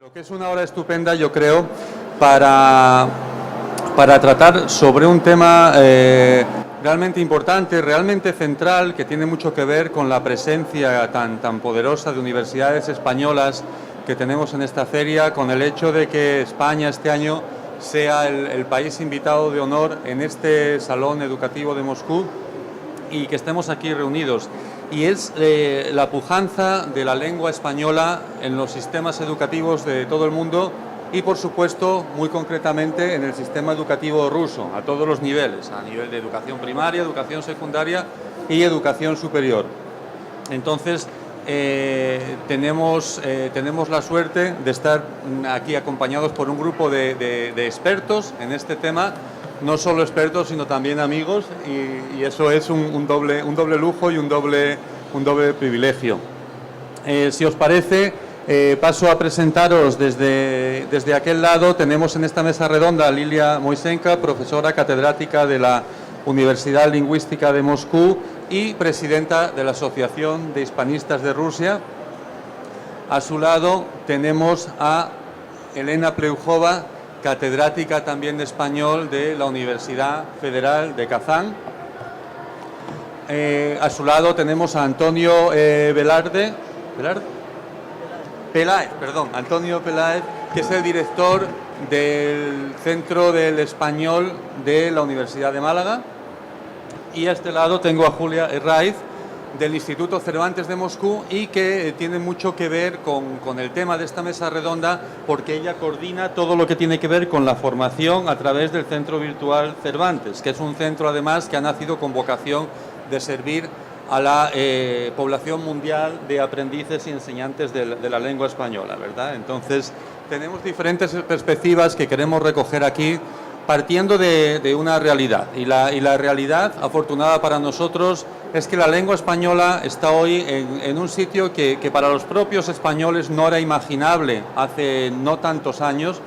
Lo que es una hora estupenda, yo creo, para, para tratar sobre un tema realmente importante, realmente central, que tiene mucho que ver con la presencia tan poderosa de universidades españolas que tenemos en esta feria, con el hecho de que España este año sea el país invitado de honor en este Salón Educativo de Moscú y que estemos aquí reunidos. Y es la pujanza de la lengua española en los sistemas educativos de todo el mundo y, por supuesto, muy concretamente en el sistema educativo ruso, a todos los niveles, a nivel de educación primaria, educación secundaria y educación superior. Entonces, tenemos la suerte de estar aquí acompañados por un grupo de expertos en este tema. No solo expertos, sino también amigos, y eso es un doble lujo y un doble privilegio. Si os parece, paso a presentaros desde aquel lado. Tenemos en esta mesa redonda a Lilia Moisenko, profesora catedrática de la Universidad Lingüística de Moscú y presidenta de la Asociación de Hispanistas de Rusia. A su lado tenemos a Elena Pleujova, catedrática también de español de la Universidad Federal de Kazán. A su lado tenemos a Antonio Antonio Peláez, que es el director del Centro del Español de la Universidad de Málaga. Y a este lado tengo a Julia Herraiz, del Instituto Cervantes de Moscú, y que tiene mucho que ver con el tema de esta mesa redonda, porque ella coordina todo lo que tiene que ver con la formación a través del Centro Virtual Cervantes, que es un centro además que ha nacido con vocación de servir a la población mundial de aprendices y enseñantes de la lengua española, ¿verdad? Entonces, tenemos diferentes perspectivas que queremos recoger aquí, partiendo de una realidad. Y la realidad, afortunada para nosotros, es que la lengua española está hoy en un sitio que para los propios españoles no era imaginable hace no tantos años,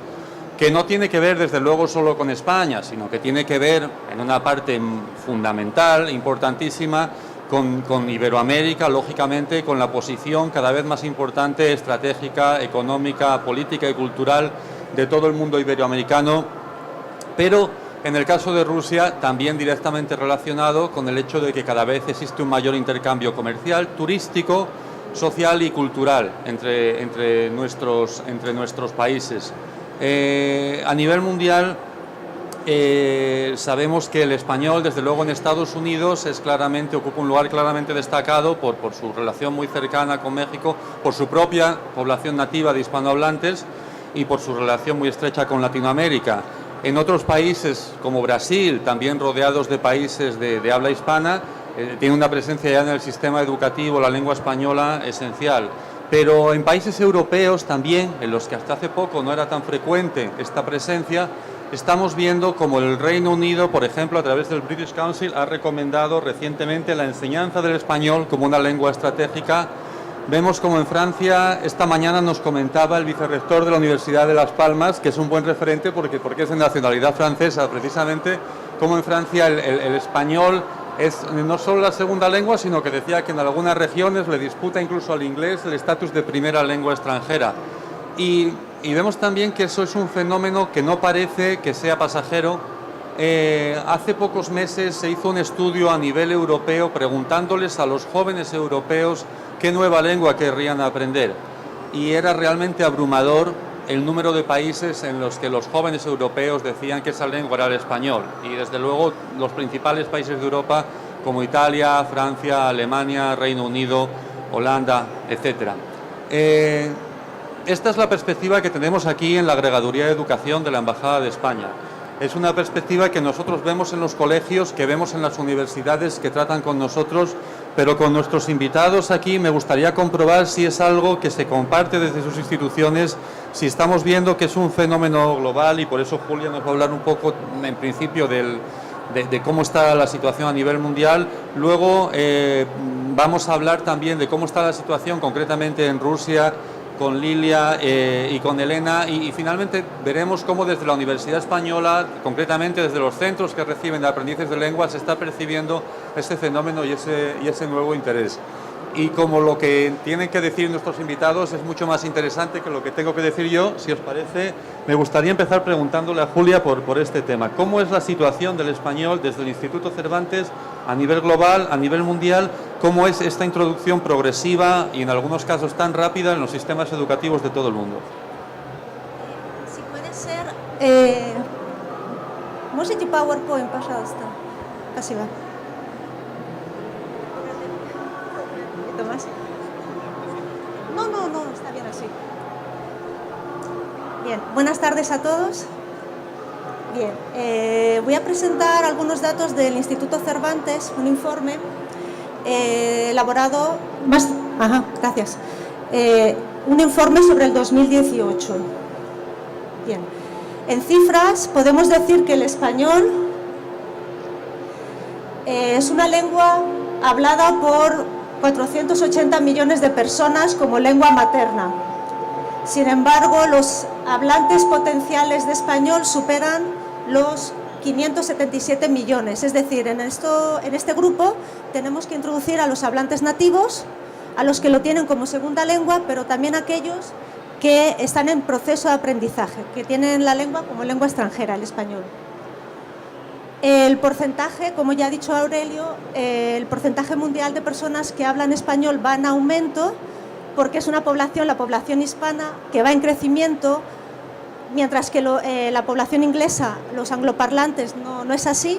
que no tiene que ver desde luego solo con España, sino que tiene que ver en una parte fundamental, importantísima, con Iberoamérica, lógicamente, con la posición cada vez más importante, estratégica, económica, política y cultural de todo el mundo iberoamericano, pero en el caso de Rusia también directamente relacionado con el hecho de que cada vez existe un mayor intercambio comercial, turístico, social y cultural entre nuestros países. A nivel mundial sabemos que el español, desde luego en Estados Unidos, ocupa un lugar claramente destacado por su relación muy cercana con México, por su propia población nativa de hispanohablantes y por su relación muy estrecha con Latinoamérica. En otros países, como Brasil, también rodeados de países de habla hispana, tiene una presencia ya en el sistema educativo, la lengua española, esencial. Pero en países europeos también, en los que hasta hace poco no era tan frecuente esta presencia, estamos viendo como el Reino Unido, por ejemplo, a través del British Council, ha recomendado recientemente la enseñanza del español como una lengua estratégica. Vemos como en Francia, esta mañana nos comentaba el vicerrector de la Universidad de Las Palmas, que es un buen referente porque es de nacionalidad francesa, precisamente, como en Francia el español es no solo la segunda lengua, sino que decía que en algunas regiones le disputa incluso al inglés el estatus de primera lengua extranjera. Y vemos también que eso es un fenómeno que no parece que sea pasajero. Hace pocos meses se hizo un estudio a nivel europeo preguntándoles a los jóvenes europeos qué nueva lengua querrían aprender. Y era realmente abrumador el número de países en los que los jóvenes europeos decían que esa lengua era el español. Y desde luego los principales países de Europa como Italia, Francia, Alemania, Reino Unido, Holanda, etc. Esta es la perspectiva que tenemos aquí en la Agregaduría de Educación de la Embajada de España. Es una perspectiva que nosotros vemos en los colegios, que vemos en las universidades que tratan con nosotros, pero con nuestros invitados aquí me gustaría comprobar si es algo que se comparte desde sus instituciones, si estamos viendo que es un fenómeno global, y por eso Julia nos va a hablar un poco, en principio, de cómo está la situación a nivel mundial. Luego vamos a hablar también de cómo está la situación concretamente en Rusia, con Lilia y con Elena, y finalmente veremos cómo desde la Universidad Española, concretamente desde los centros que reciben de aprendices de lengua, se está percibiendo ese fenómeno y ese nuevo interés. Y como lo que tienen que decir nuestros invitados es mucho más interesante que lo que tengo que decir yo, si os parece, me gustaría empezar preguntándole a Julia por este tema. ¿Cómo es la situación del español desde el Instituto Cervantes a nivel global, a nivel mundial? ¿Cómo es esta introducción progresiva y en algunos casos tan rápida en los sistemas educativos de todo el mundo? Si puede ser... ¿Можете PowerPoint, пожалуйста? Спасибо. Más. No, está bien así. Bien, buenas tardes a todos. Bien, voy a presentar algunos datos del Instituto Cervantes, un informe elaborado... gracias. Un informe sobre el 2018. Bien, en cifras podemos decir que el español es una lengua hablada por 480 millones de personas como lengua materna. Sin embargo, los hablantes potenciales de español superan los 577 millones. Es decir, en este grupo tenemos que introducir a los hablantes nativos, a los que lo tienen como segunda lengua, pero también a aquellos que están en proceso de aprendizaje, que tienen la lengua como lengua extranjera, el español. El porcentaje, como ya ha dicho Aurelio, el porcentaje mundial de personas que hablan español va en aumento porque es una población, la población hispana, que va en crecimiento, mientras que la población inglesa, los angloparlantes, no es así.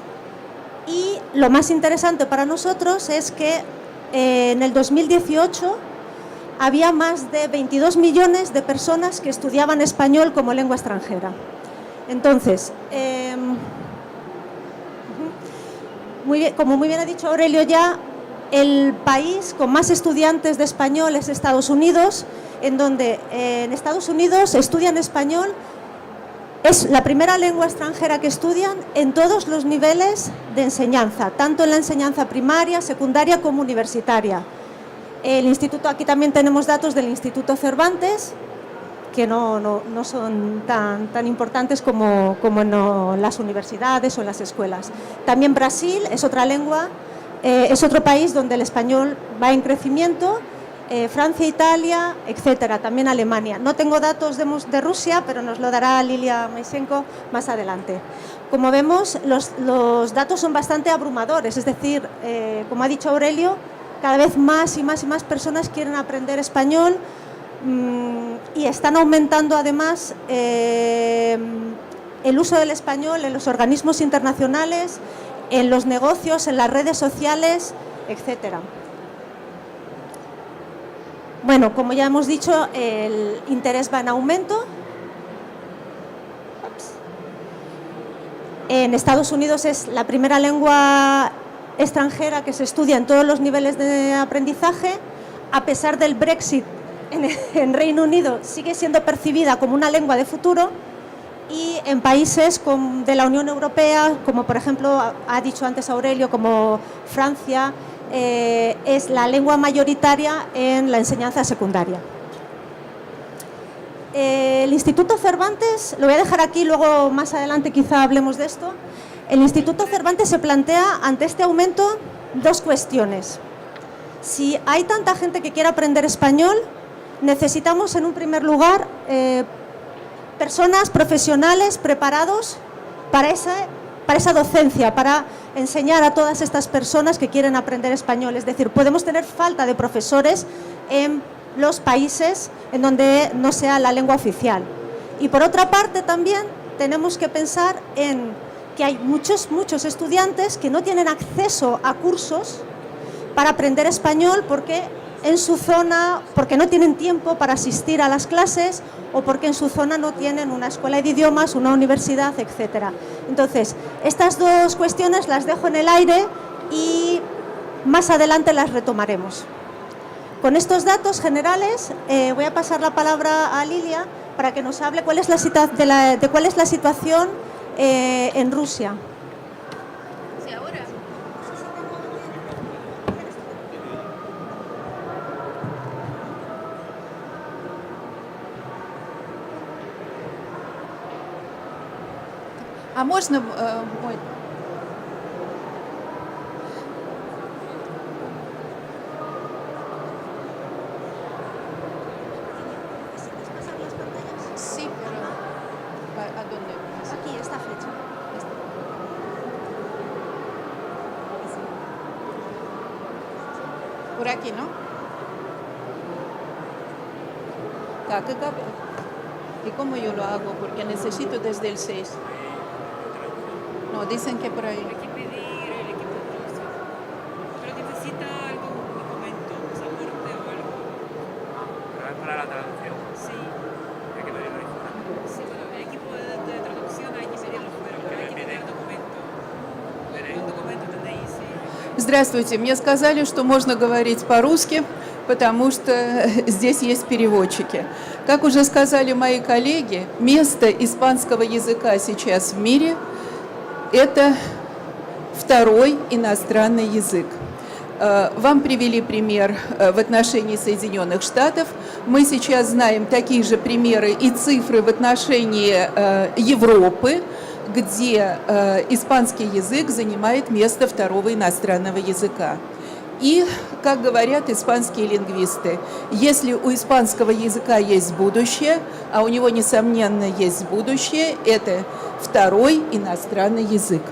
Y lo más interesante para nosotros es que en el 2018 había más de 22 millones de personas que estudiaban español como lengua extranjera. Entonces, como muy bien ha dicho Aurelio ya, el país con más estudiantes de español es Estados Unidos, en donde en Estados Unidos estudian español, es la primera lengua extranjera que estudian en todos los niveles de enseñanza, tanto en la enseñanza primaria, secundaria como universitaria. El instituto, aquí también tenemos datos del Instituto Cervantes, que no son tan importantes como en las universidades o en las escuelas. También Brasil es otra lengua, es otro país donde el español va en crecimiento, Francia, Italia, etcétera, también Alemania. No tengo datos de Rusia, pero nos lo dará Lilia Maisenko más adelante. Como vemos, los datos son bastante abrumadores, es decir, como ha dicho Aurelio, cada vez más y más personas quieren aprender español, y están aumentando además el uso del español en los organismos internacionales, en los negocios, en las redes sociales, etcétera. Bueno, como ya hemos dicho, el interés va en aumento. En Estados Unidos es la primera lengua extranjera que se estudia en todos los niveles de aprendizaje. A pesar del Brexit, en Reino Unido sigue siendo percibida como una lengua de futuro, y en países de la Unión Europea, como por ejemplo ha dicho antes Aurelio, como Francia, es la lengua mayoritaria en la enseñanza secundaria. El Instituto Cervantes, lo voy a dejar aquí, luego más adelante quizá hablemos de esto. El Instituto Cervantes se plantea ante este aumento dos cuestiones. Si hay tanta gente que quiere aprender español, necesitamos en un primer lugar personas profesionales preparados para esa docencia, para enseñar a todas estas personas que quieren aprender español. Es decir, podemos tener falta de profesores en los países en donde no sea la lengua oficial. Y por otra parte también tenemos que pensar en que hay muchos estudiantes que no tienen acceso a cursos para aprender español porque en su zona, porque no tienen tiempo para asistir a las clases, o porque en su zona no tienen una escuela de idiomas, una universidad, etcétera. Entonces, estas dos cuestiones las dejo en el aire y más adelante las retomaremos. Con estos datos generales voy a pasar la palabra a Lilia para que nos hable cuál es la situación en Rusia. Sí, ahora. А можно мой? Por aquí, ¿no? Так, ¿y cómo yo lo hago? Porque necesito desde el 6. No, dicen que por ahí. Hay que pedir el equipo de traducción. Pero necesita algún documento, pasaporte o algo. Pero es para la traducción. Sí, Hay que pedirlo fuera. sí, bueno, el equipo de traducción hay que pedirlo fuera, porque hay que tener documento. Un documento tenéis, sí. Здравствуйте. Мне сказали, что можно говорить по-русски, потому что здесь есть переводчики. Как уже сказали мои коллеги, место испанского языка сейчас в мире – это второй иностранный язык. Вам привели пример в отношении Соединенных Штатов. Мы сейчас знаем такие же примеры и цифры в отношении Европы, где испанский язык занимает место второго иностранного языка. И, как говорят испанские лингвисты, если у испанского языка есть будущее, а у него, несомненно, есть будущее, это второй иностранный язык.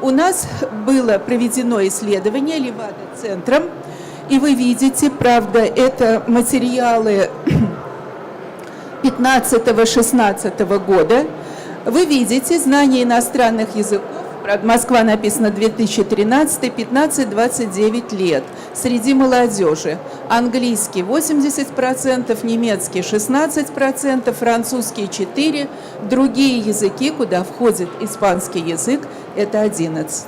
У нас было проведено исследование Левада-центром, и вы видите, правда, это материалы 15-16 года. Вы видите знание иностранных языков, правда, Москва написано 2013, 15-29 лет, среди молодежи. Английский 80%, немецкий 16%, французский 4%, другие языки, куда входит испанский язык, это 11%.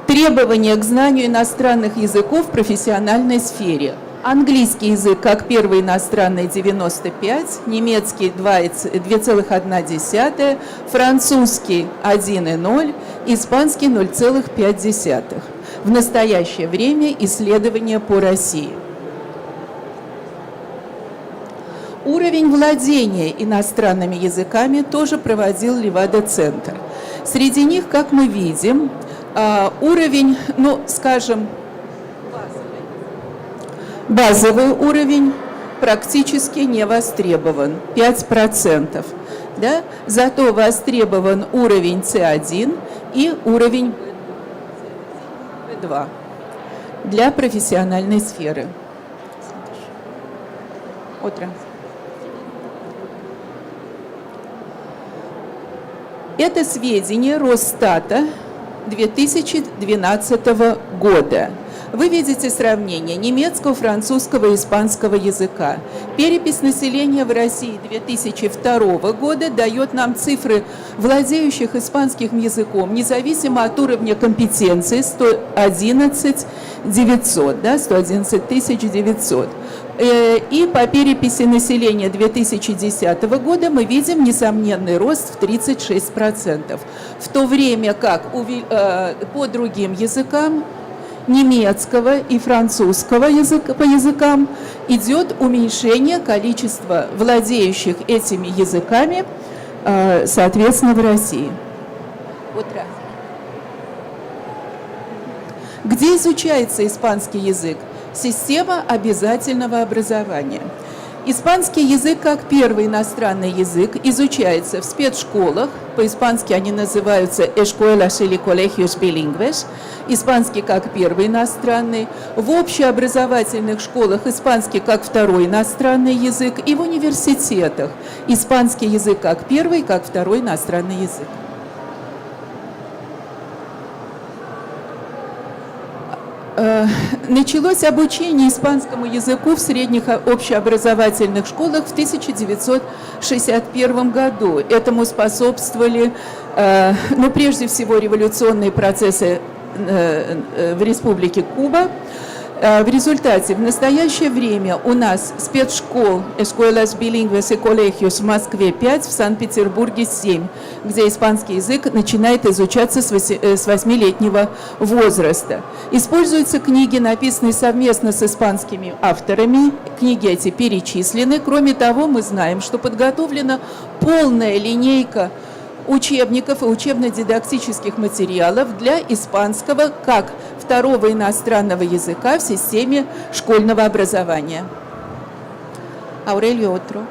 Требования к знанию иностранных языков в профессиональной сфере. Английский язык как первый иностранный 95, немецкий 2,1, французский 1,0, испанский 0,5. В настоящее время исследования по России. Уровень владения иностранными языками тоже проводил Левада-центр. Среди них, как мы видим, уровень, ну, скажем, базовый уровень практически не востребован, 5%. Да? Зато востребован уровень C1 и уровень B2 для профессиональной сферы. Утро. Это сведения Росстата 2012 года. Вы видите сравнение немецкого, французского и испанского языка. Перепись населения в России 2002 года дает нам цифры владеющих испанским языком, независимо от уровня компетенции, 111 900, да, 111 900. И по переписи населения 2010 года мы видим несомненный рост в 36%. В то время как по другим языкам, немецкого и французского по языкам, идет уменьшение количества владеющих этими языками, соответственно, в России. Где изучается испанский язык? Система обязательного образования. Испанский язык как первый иностранный язык изучается в спецшколах, по-испански они называются escuelas или colegios bilingües, испанский как первый иностранный, в общеобразовательных школах испанский как второй иностранный язык и в университетах испанский язык как первый, как второй иностранный язык. Началось обучение испанскому языку в средних общеобразовательных школах в 1961 году. Этому способствовали, прежде всего, революционные процессы в Республике Куба. В результате в настоящее время у нас спецшкол Escuelas Bilingües y Colegios в Москве 5, в Санкт-Петербурге 7, где испанский язык начинает изучаться с 8-летнего возраста. Используются книги, написанные совместно с испанскими авторами. Книги эти перечислены. Кроме того, мы знаем, что подготовлена полная линейка учебников и учебно-дидактических материалов для испанского как второго иностранного языка в системе школьного образования. Аурелио Отро.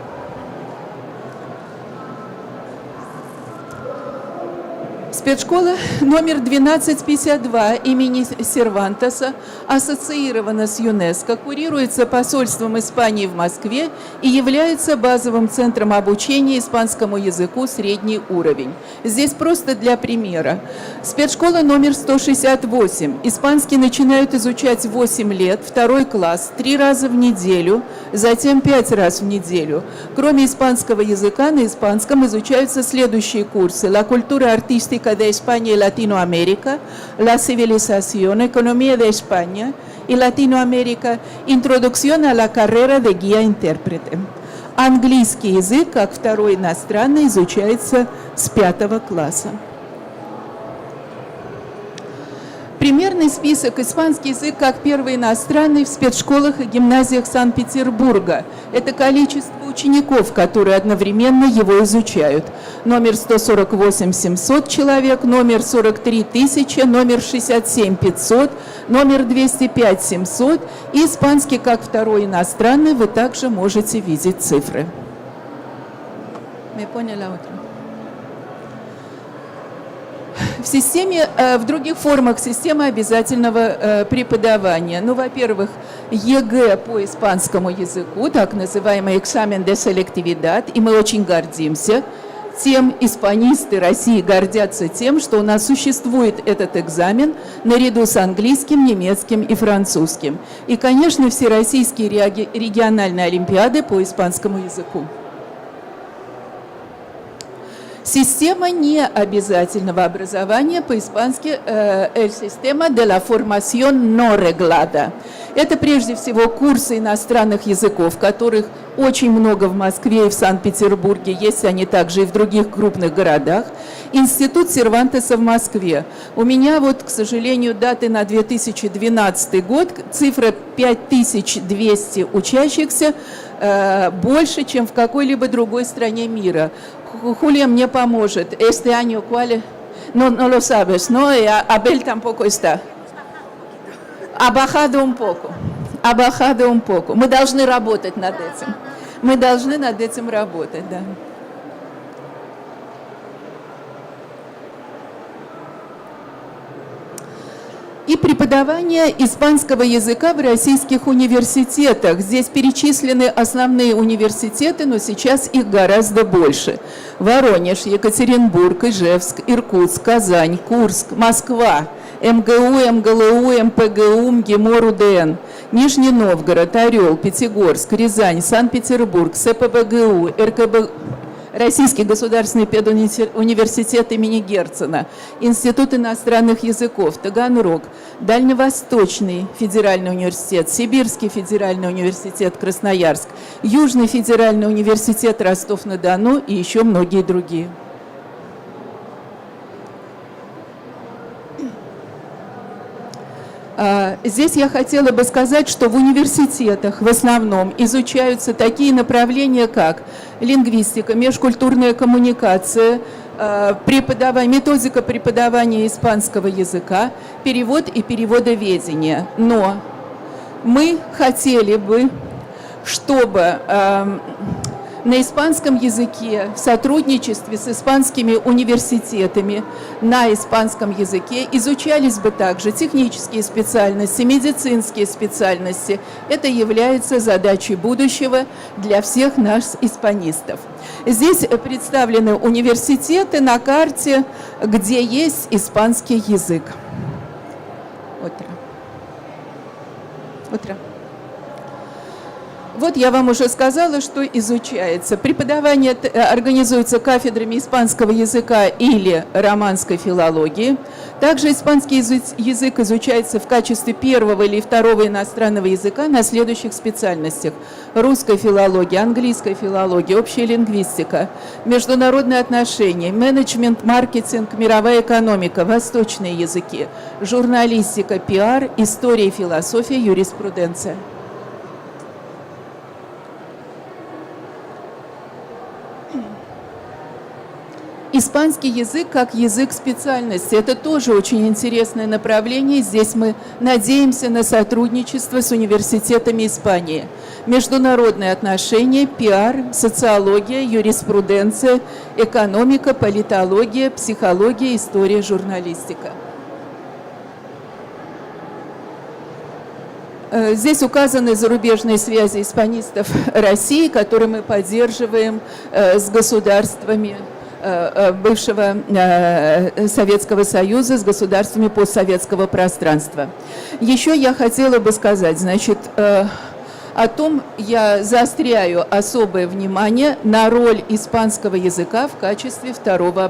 Спецшкола номер 1252 имени Сервантеса ассоциирована с ЮНЕСКО, курируется посольством Испании в Москве и является базовым центром обучения испанскому языку средний уровень. Здесь просто для примера. Спецшкола номер 168. Испанский начинают изучать 8 лет, 2 класс, 3 раза в неделю, затем 5 раз в неделю. Кроме испанского языка, на испанском изучаются следующие курсы: «La cultura artística de España y Latinoamérica», «La civilización, economía de España y Latinoamérica», «Introducción a la carrera de guía-intérprete». Английский язык, как второй иностранный, изучается с 5 класса. Примерный список: испанский язык как первый иностранный в спецшколах и гимназиях Санкт-Петербурга. Это количество учеников, которые одновременно его изучают. Номер 148 700 человек, номер 43 000, номер 67 500, номер 205 700. И испанский как второй иностранный вы также можете видеть цифры. Me pone la otra. В системе, в других формах системы обязательного преподавания. Ну, во-первых, ЕГЭ по испанскому языку, так называемый экзамен de selectividad, и мы очень гордимся тем, испанисты России гордятся тем, что у нас существует этот экзамен наряду с английским, немецким и французским. И, конечно, всероссийские региональные олимпиады по испанскому языку. Система необязательного образования, по-испански «el sistema de la formación no reglada». Это прежде всего курсы иностранных языков, которых очень много в Москве и в Санкт-Петербурге, есть они также и в других крупных городах. Институт Сервантеса в Москве. У меня вот, к сожалению, даты на 2012 год, цифра 5200 учащихся, больше, чем в какой-либо другой стране мира. Julia мне поможет. Este año, ¿cuál? No lo sabes, ¿no? Abel tampoco está. Ha bajado un poco. Ha bajado un poco. Мы должны работать над этим. Мы должны над этим работать, да. И преподавание испанского языка в российских университетах. Здесь перечислены основные университеты, но сейчас их гораздо больше. Воронеж, Екатеринбург, Ижевск, Иркутск, Казань, Курск, Москва, МГУ, МГЛУ, МПГУ, МГИМО, УДН, Нижний Новгород, Орел, Пятигорск, Рязань, Санкт-Петербург, СПбГУ, РКБ, Российский государственный педуниверситет имени Герцена, Институт иностранных языков, Таганрог, Дальневосточный федеральный университет, Сибирский федеральный университет, Красноярск, Южный федеральный университет, Ростов-на-Дону и еще многие другие. Здесь я хотела бы сказать, что в университетах в основном изучаются такие направления, как лингвистика, межкультурная коммуникация, методика преподавания испанского языка, перевод и переводоведение. Но мы хотели бы, чтобы на испанском языке в сотрудничестве с испанскими университетами на испанском языке изучались бы также технические специальности, медицинские специальности. Это является задачей будущего для всех нас, испанистов. Здесь представлены университеты на карте, где есть испанский язык. Утро. Вот я вам уже сказала, что изучается. Преподавание организуется кафедрами испанского языка или романской филологии. Также испанский язык изучается в качестве первого или второго иностранного языка на следующих специальностях: русская филология, английская филология, общая лингвистика, международные отношения, менеджмент, маркетинг, мировая экономика, восточные языки, журналистика, пиар, история и философия, юриспруденция. Испанский язык как язык специальности – это тоже очень интересное направление. Здесь мы надеемся на сотрудничество с университетами Испании. Международные отношения, пиар, социология, юриспруденция, экономика, политология, психология, история, журналистика. Здесь указаны зарубежные связи испанистов России, которые мы поддерживаем с государствами бывшего Советского Союза, с государствами постсоветского пространства. Еще я хотела бы сказать, значит, о том, я заостряю особое внимание на роль испанского языка в качестве второго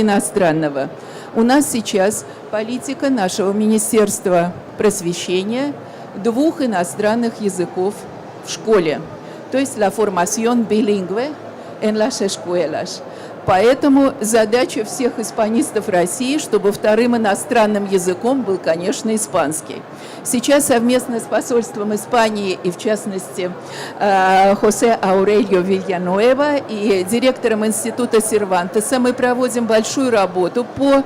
иностранного. У нас сейчас политика нашего Министерства просвещения 2 иностранных языков в школе, то есть la formación bilingüe en las escuelas. Поэтому задача всех испанистов России, чтобы вторым иностранным языком был, конечно, испанский. Сейчас совместно с посольством Испании и, в частности, Хосе Аурельо Вильянуэва и директором института Сервантеса мы проводим большую работу по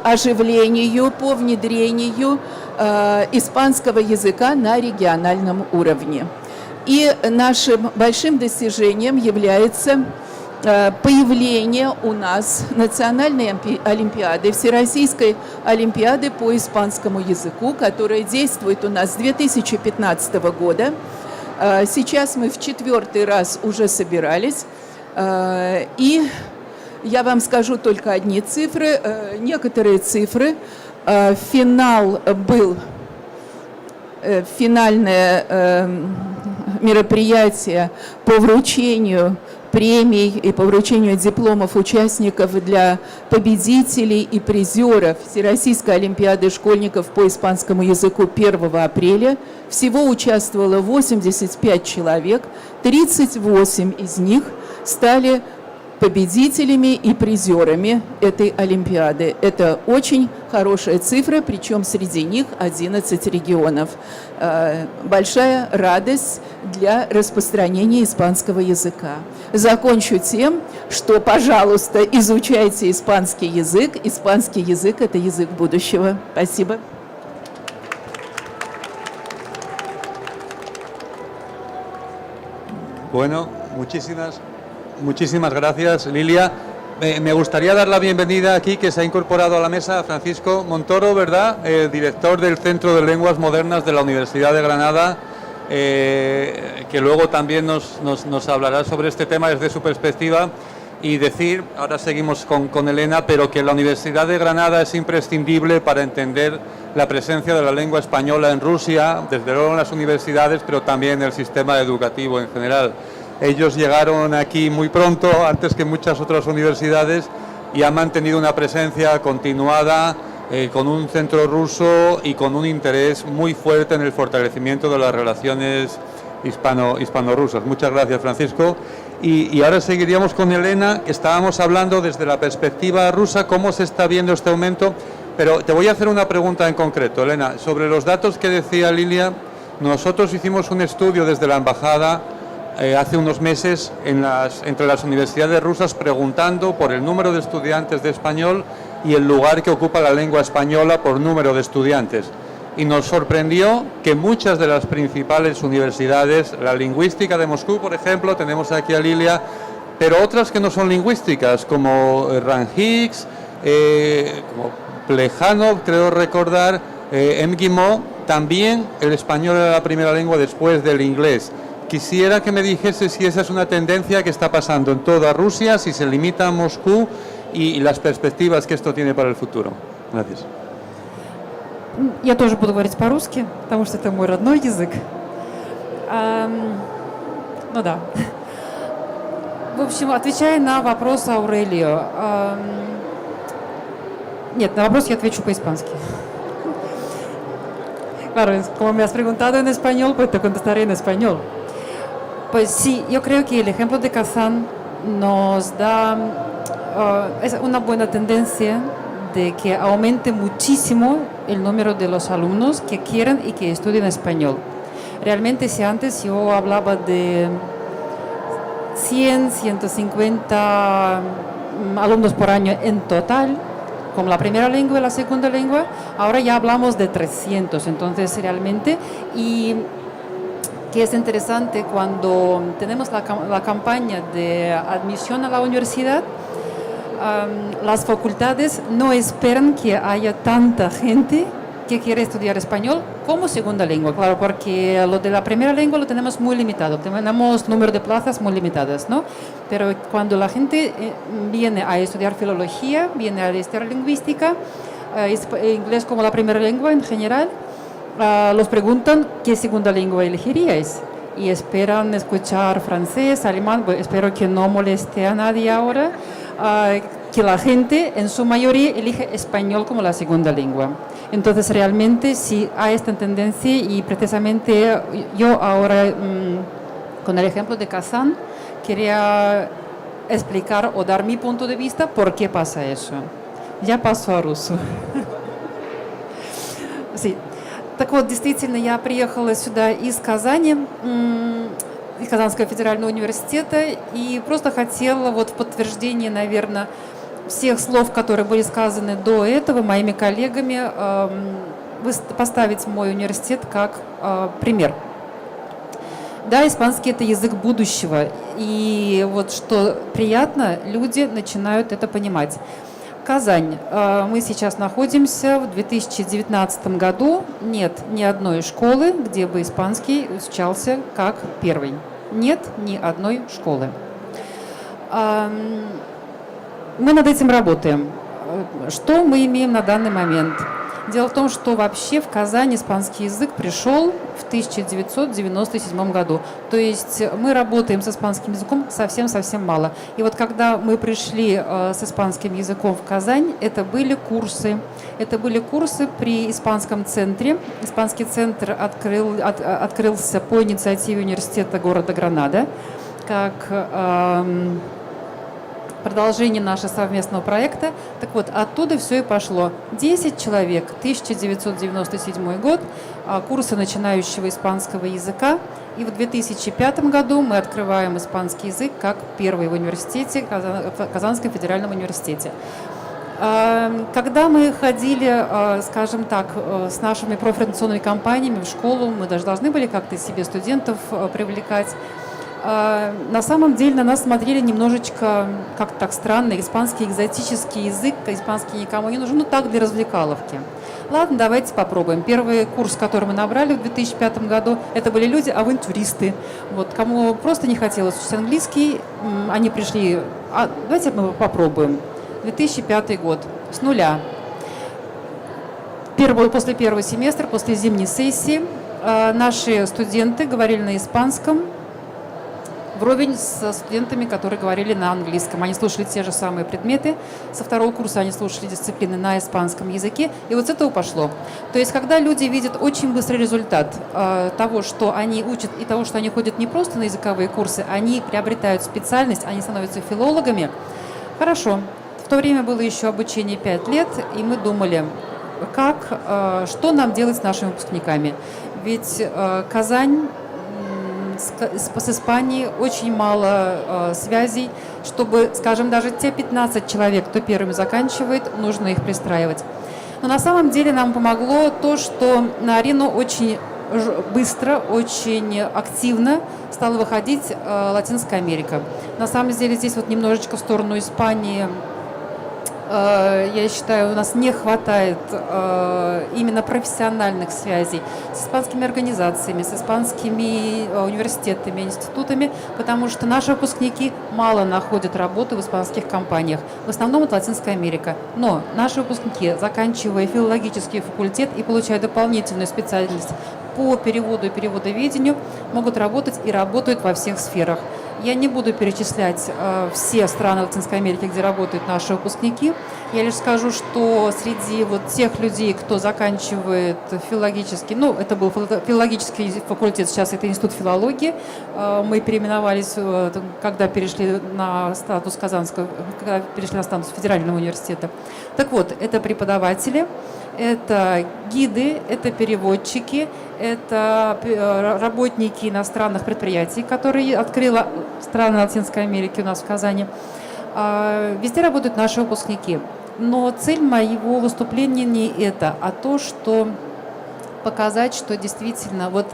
оживлению, по внедрению испанского языка на региональном уровне. И нашим большим достижением является появление у нас национальной олимпиады, Всероссийской олимпиады по испанскому языку, которая действует у нас с 2015 года. Сейчас мы в 4-й раз уже собирались. И я вам скажу только одни цифры, некоторые цифры. Финал был, финальное мероприятие по вручению премий и по вручению дипломов участников для победителей и призеров Всероссийской олимпиады школьников по испанскому языку 1 апреля. Всего участвовало 85 человек, 38 из них стали победителями и призерами этой олимпиады. Это очень хорошая цифра, причем среди них 11 регионов. Большая радость для распространения испанского языка. Закончу тем, что, пожалуйста, изучайте испанский язык. Испанский язык – это язык будущего. Спасибо. Bueno, muchísimas gracias, Lilia. Me gustaría dar la bienvenida aquí, que se ha incorporado a la mesa, a Francisco Montoro, ¿verdad? Director del Centro de Lenguas Modernas de la Universidad de Granada, que luego también nos hablará sobre este tema desde su perspectiva. Y decir, ahora seguimos con Elena, pero que la Universidad de Granada es imprescindible para entender la presencia de la lengua española en Rusia, desde luego en las universidades, pero también en el sistema educativo en general. Ellos llegaron aquí muy pronto, antes que muchas otras universidades, y han mantenido una presencia continuada con un centro ruso y con un interés muy fuerte en el fortalecimiento de las relaciones hispano-rusas. Muchas gracias, Francisco. Y ahora seguiríamos con Elena. Estábamos hablando desde la perspectiva rusa, cómo se está viendo este aumento, pero te voy a hacer una pregunta en concreto, Elena. Sobre los datos que decía Lilia, nosotros hicimos un estudio desde la embajada hace unos meses entre las universidades rusas, preguntando por el número de estudiantes de español y el lugar que ocupa la lengua española por número de estudiantes. Y nos sorprendió que muchas de las principales universidades, la lingüística de Moscú, por ejemplo, tenemos aquí a Lilia, pero otras que no son lingüísticas, como RANJIX, como Plejanov, creo recordar, MGIMO, también el español era la primera lengua después del inglés. Quisiera que me dijese si esa es una tendencia que está pasando en toda Rusia, si se limita a Moscú y las perspectivas que esto tiene para el futuro. Gracias. Я тоже буду говорить по-русски, потому что это мой родной язык. Ну да. В общем, отвечая на вопрос Аурелио. Нет, на вопрос я отвечу по-испански. Claro, como me has preguntado en español, pues te contestaré en español. Pues sí, yo creo que el ejemplo de Kazán nos da es una buena tendencia de que aumente muchísimo el número de los alumnos que quieren y que estudian español. Realmente, si antes yo hablaba de 100, 150 alumnos por año en total, como la primera lengua y la segunda lengua. Ahora ya hablamos de 300, entonces realmente, y que es interesante cuando tenemos la campaña de admisión a la universidad, las facultades no esperan que haya tanta gente que quiere estudiar español como segunda lengua, claro, porque lo de la primera lengua lo tenemos muy limitado, tenemos número de plazas muy limitadas, ¿no? Pero cuando la gente viene a estudiar filología, viene a estudiar lingüística, inglés como la primera lengua en general, los preguntan qué segunda lengua elegiríais y esperan escuchar francés, alemán. Bueno, espero que no moleste a nadie ahora, que la gente en su mayoría elige español como la segunda lengua. Entonces realmente sí hay esta tendencia, y precisamente yo ahora con el ejemplo de Kazán quería explicar o dar mi punto de vista por qué pasa eso. Я paso a руссу. Sí. Так вот, действительно, я приехала сюда из Казани, из Казанского федерального университета, и просто хотела вот в подтверждение, наверное, всех слов, которые были сказаны до этого моими коллегами, поставить мой университет как пример. Да, испанский – это язык будущего, и вот что приятно, люди начинают это понимать. Казань. Мы сейчас находимся в 2019 году. Нет ни одной школы, где бы испанский изучался как первый. Нет ни одной школы. Мы над этим работаем. Что мы имеем на данный момент? Дело в том, что вообще в Казань испанский язык пришел в 1997 году. То есть мы работаем с испанским языком совсем-совсем мало. И вот когда мы пришли с испанским языком в Казань, это были курсы. Это были курсы при испанском центре. Испанский центр открылся по инициативе университета города Гранада, как продолжение нашего совместного проекта. Так вот, оттуда все и пошло. 10 человек, 1997 год, курсы начинающего испанского языка. И в 2005 году мы открываем испанский язык как первый в университете, в Казанском федеральном университете. Когда мы ходили, скажем так, с нашими профориентационными компаниями в школу, мы даже должны были как-то себе студентов привлекать. На самом деле на нас смотрели немножечко как-то так странно. Испанский экзотический язык, испанский никому не нужен, ну так, для развлекаловки. Ладно, давайте попробуем. Первый курс, который мы набрали в 2005 году, это были люди-авантюристы. Вот, кому просто не хотелось учить английский, они пришли, давайте мы попробуем. 2005 год, с нуля. После первого семестра, после зимней сессии, наши студенты говорили на испанском, вровень со студентами, которые говорили на английском. Они слушали те же самые предметы. Со второго курса они слушали дисциплины на испанском языке. И вот с этого пошло. То есть, когда люди видят очень быстрый результат того, что они учат, и того, что они ходят не просто на языковые курсы, они приобретают специальность, они становятся филологами. Хорошо. В то время было еще обучение 5 лет, и мы думали, что нам делать с нашими выпускниками. Ведь Казань с Испанией очень мало связей, чтобы, скажем, даже те 15 человек, кто первыми заканчивает, нужно их пристраивать. Но на самом деле нам помогло то, что на арену очень быстро, очень активно стала выходить Латинская Америка. На самом деле здесь вот немножечко в сторону Испании, я считаю, у нас не хватает именно профессиональных связей с испанскими организациями, с испанскими университетами, институтами, потому что наши выпускники мало находят работы в испанских компаниях. В основном это Латинская Америка. Но наши выпускники, заканчивая филологический факультет и получая дополнительную специальность по переводу и переводоведению, могут работать и работают во всех сферах. Я не буду перечислять все страны Латинской Америки, где работают наши выпускники. Я лишь скажу, что среди вот тех людей, кто заканчивает филологический, это был филологический факультет, сейчас это институт филологии. Мы переименовались, когда перешли на статус Казанского, когда перешли на статус федерального университета. Так вот, это преподаватели, Это гиды, это переводчики, это работники иностранных предприятий, которые открыла страны Латинской Америки у нас в Казани. Везде работают наши выпускники. Но цель моего выступления не это, а то, что показать, что действительно, вот,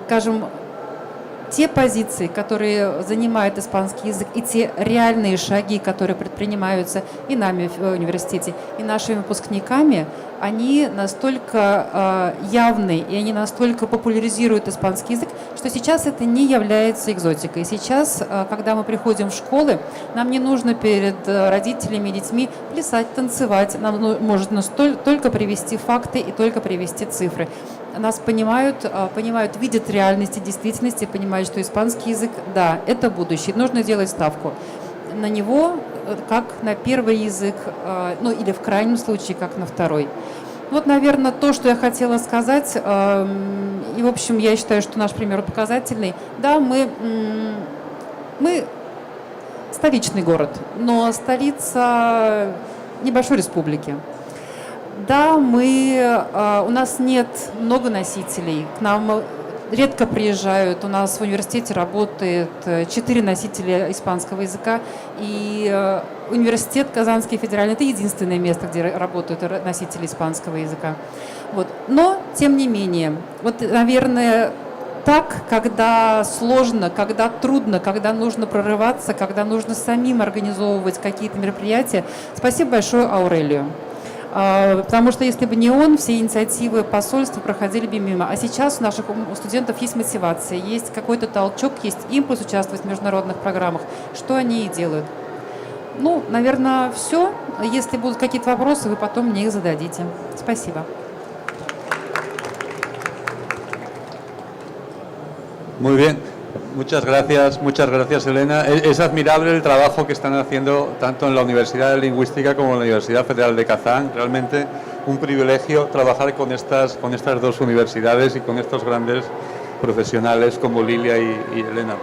скажем, те позиции, которые занимает испанский язык, и те реальные шаги, которые предпринимаются и нами в университете, и нашими выпускниками, они настолько явны, и они настолько популяризируют испанский язык, что сейчас это не является экзотикой. Сейчас, когда мы приходим в школы, нам не нужно перед родителями и детьми плясать, танцевать, нам нужно только привести факты и только привести цифры. Нас понимают, видят реальность и действительность, понимают, что испанский язык, да, это будущее. Нужно делать ставку на него, как на первый язык, ну или в крайнем случае, как на второй. Вот, наверное, то, что я хотела сказать. И, в общем, я считаю, что наш пример показательный. Да, мы столичный город, но столица небольшой республики. Да, у нас нет много носителей, к нам редко приезжают, у нас в университете работает 4 носителя испанского языка, и университет Казанский федеральный – это единственное место, где работают носители испанского языка. Вот. Но, тем не менее, вот, наверное, так, когда сложно, когда трудно, когда нужно прорываться, когда нужно самим организовывать какие-то мероприятия, спасибо большое Аурелию. Потому что если бы не он, все инициативы посольства проходили бы мимо. А сейчас у наших студентов есть мотивация, есть какой-то толчок, есть импульс участвовать в международных программах. Что они и делают. Ну, наверное, все. Если будут какие-то вопросы, вы потом мне их зададите. Спасибо. Muy bien. Muchas gracias Elena. Es admirable el trabajo que están haciendo tanto en la Universidad de Lingüística como en la Universidad Federal de Kazán. Realmente un privilegio trabajar con estas dos universidades y con estos grandes profesionales como Lilia y Elena.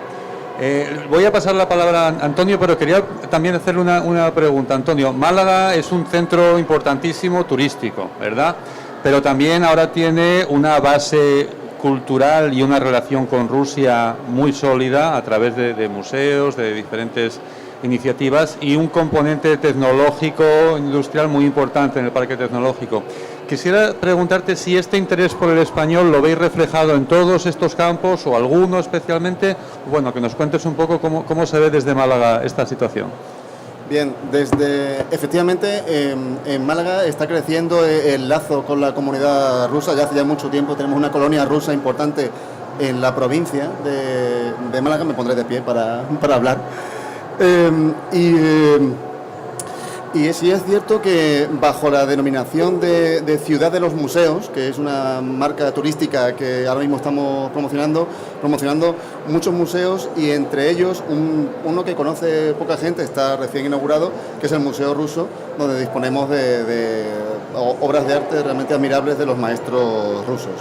Voy a pasar la palabra a Antonio, pero quería también hacerle una pregunta. Antonio, Málaga es un centro importantísimo turístico, ¿verdad? Pero también ahora tiene una base cultural y una relación con Rusia muy sólida a través de museos, de diferentes iniciativas y un componente tecnológico, industrial muy importante en el parque tecnológico. Quisiera preguntarte si este interés por el español lo veis reflejado en todos estos campos o alguno especialmente. Bueno, que nos cuentes un poco cómo se ve desde Málaga esta situación. Bien, efectivamente en Málaga está creciendo el lazo con la comunidad rusa. Ya hace ya mucho tiempo tenemos una colonia rusa importante en la provincia de Málaga. Me pondré de pie para hablar. Y sí es cierto que bajo la denominación de Ciudad de los Museos, que es una marca turística que ahora mismo estamos promocionando muchos museos, y entre ellos uno que conoce poca gente, está recién inaugurado, que es el Museo Ruso, donde disponemos de obras de arte realmente admirables de los maestros rusos.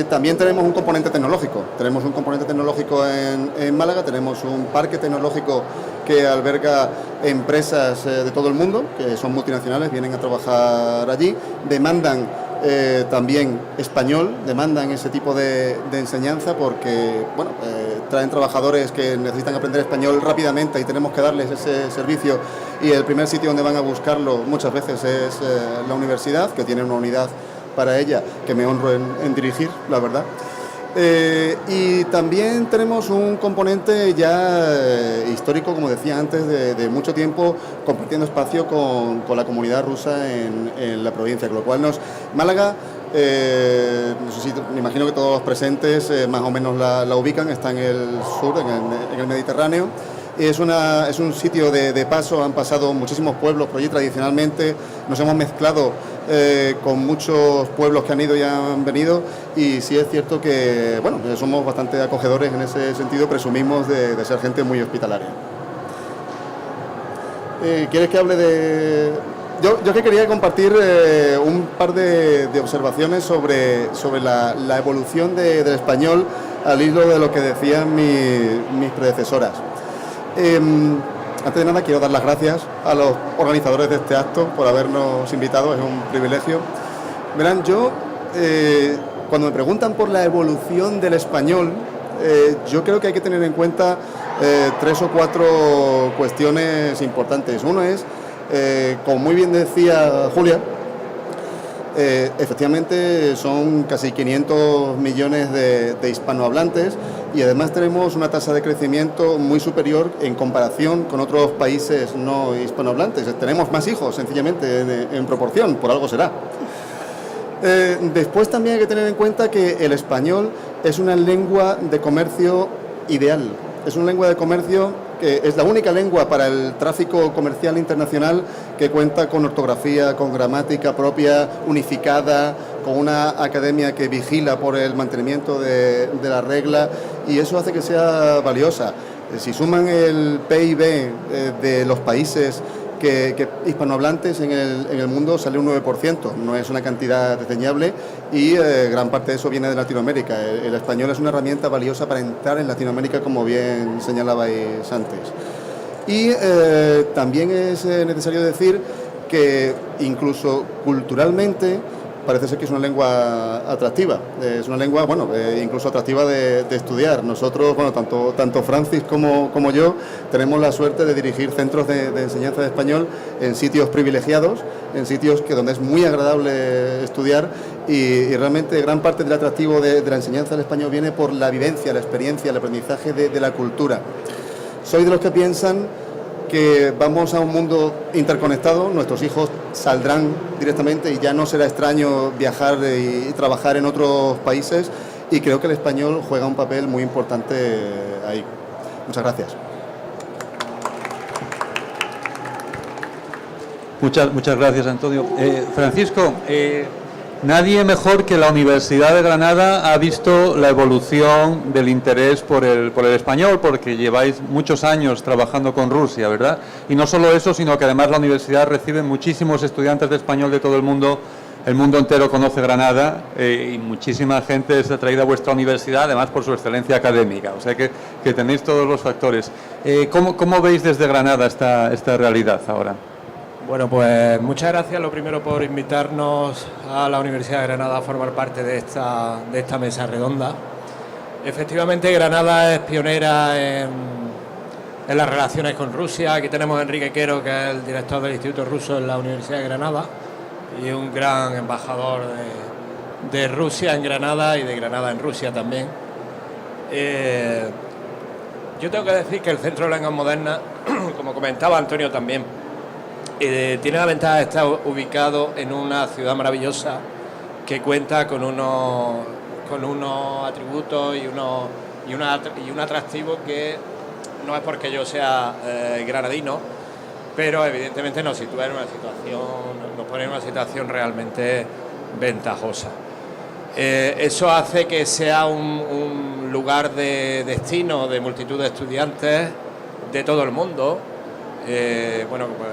También tenemos un componente tecnológico. Tenemos un componente tecnológico en Málaga, tenemos un parque tecnológico que alberga empresas de todo el mundo, que son multinacionales, vienen a trabajar allí, demandan también español, demandan ese tipo de enseñanza porque traen trabajadores que necesitan aprender español rápidamente y tenemos que darles ese servicio, y el primer sitio donde van a buscarlo muchas veces es la universidad, que tiene una unidad para ella, que me honro en dirigir, la verdad. Y también tenemos un componente ya histórico, como decía antes, de mucho tiempo compartiendo espacio con la comunidad rusa en la provincia, con lo cual Málaga, no sé si, me imagino que todos los presentes más o menos la ubican, está en el sur, en el Mediterráneo. Es un sitio de paso, han pasado muchísimos pueblos por allí tradicionalmente, nos hemos mezclado con muchos pueblos que han ido y han venido, y sí es cierto que somos bastante acogedores en ese sentido, presumimos de ser gente muy hospitalaria. ¿Quieres que hable de...? Yo que quería compartir un par de observaciones sobre la evolución del español al hilo de lo que decían mis predecesoras. Antes de nada quiero dar las gracias a los organizadores de este acto por habernos invitado, es un privilegio. Verán, yo cuando me preguntan por la evolución del español, yo creo que hay que tener en cuenta 3 o 4 cuestiones importantes. Uno es, como muy bien decía Julia, efectivamente son casi 500 millones de hispanohablantes y además tenemos una tasa de crecimiento muy superior en comparación con otros países no hispanohablantes. Tenemos más hijos, sencillamente, en proporción, por algo será. Después también hay que tener en cuenta que el español es una lengua de comercio ideal. Es una lengua de comercio que es la única lengua para el tráfico comercial internacional que cuenta con ortografía, con gramática propia, unificada, con una academia que vigila por el mantenimiento de la regla, y eso hace que sea valiosa. Si suman el PIB de los países que hispanohablantes en el mundo, sale un 9%, no es una cantidad desdeñable, y gran parte de eso viene de Latinoamérica. El español es una herramienta valiosa para entrar en Latinoamérica, como bien señalabais antes. Y también es necesario decir que incluso culturalmente parece ser que es una lengua atractiva, es una lengua, bueno, incluso atractiva de estudiar. Nosotros, bueno, tanto Francis como yo tenemos la suerte de dirigir centros de enseñanza de español en sitios privilegiados, en sitios donde es muy agradable estudiar, y realmente gran parte del atractivo de la enseñanza del español viene por la vivencia, la experiencia, el aprendizaje de la cultura. Soy de los que piensan que vamos a un mundo interconectado, nuestros hijos saldrán directamente y ya no será extraño viajar y trabajar en otros países, y creo que el español juega un papel muy importante ahí. Muchas gracias. Muchas gracias, Antonio. Francisco, nadie mejor que la Universidad de Granada ha visto la evolución del interés por el español, porque lleváis muchos años trabajando con Rusia, ¿verdad? Y no solo eso, sino que además la universidad recibe muchísimos estudiantes de español de todo el mundo entero conoce Granada, y muchísima gente es atraída a vuestra universidad, además por su excelencia académica, o sea que tenéis todos los factores. ¿Cómo veis desde Granada esta realidad ahora? Bueno, pues muchas gracias, lo primero, por invitarnos a la Universidad de Granada a formar parte de esta mesa redonda. Efectivamente, Granada es pionera en las relaciones con Rusia. Aquí tenemos a Enrique Quero, que es el director del Instituto Ruso en la Universidad de Granada y un gran embajador de Rusia en Granada y de Granada en Rusia también. Yo tengo que decir que el Centro de Lenguas Modernas, como comentaba Antonio también, tiene la ventaja de estar ubicado en una ciudad maravillosa que cuenta con unos atributos y un atractivo que no es porque yo sea granadino, pero evidentemente nos sitúa en una situación, nos pone en una situación realmente ventajosa. Eso hace que sea un lugar de destino de multitud de estudiantes de todo el mundo. Bueno, pues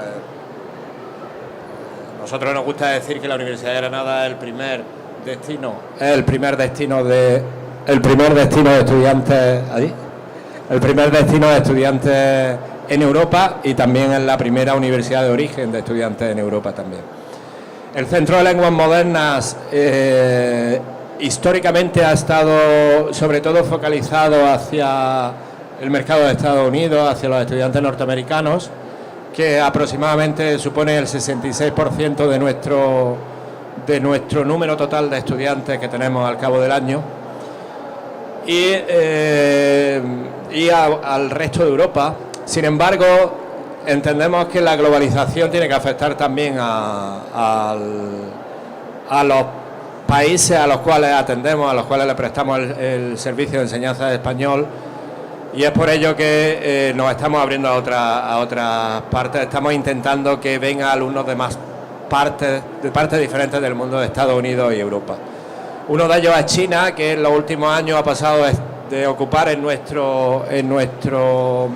nosotros nos gusta decir que la Universidad de Granada es el primer destino de estudiantes en Europa, y también es la primera universidad de origen de estudiantes en Europa también. El Centro de Lenguas Modernas históricamente ha estado sobre todo focalizado hacia el mercado de Estados Unidos, hacia los estudiantes norteamericanos, que aproximadamente supone el 66% de nuestro número total de estudiantes que tenemos al cabo del año, y al resto de Europa. Sin embargo, entendemos que la globalización tiene que afectar también a los países a los cuales atendemos, a los cuales le prestamos el servicio de enseñanza de español. Y es por ello que nos estamos abriendo a otras partes. Estamos intentando que vengan alumnos de partes diferentes del mundo, de Estados Unidos y Europa. Uno de ellos es China, que en los últimos años ha pasado de ocupar en nuestro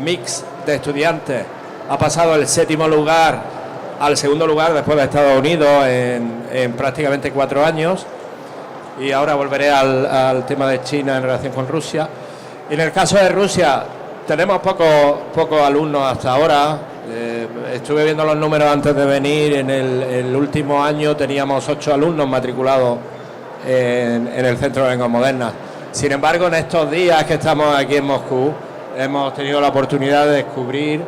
mix de estudiantes, ha pasado el 7º lugar al 2º lugar después de Estados Unidos en prácticamente 4 años. Y ahora volveré al tema de China en relación con Rusia. En el caso de Rusia, tenemos pocos alumnos hasta ahora. Estuve viendo los números antes de venir. En el último año teníamos 8 alumnos matriculados en el Centro de Lenguas Modernas. Sin embargo, en estos días que estamos aquí en Moscú, hemos tenido la oportunidad de descubrir,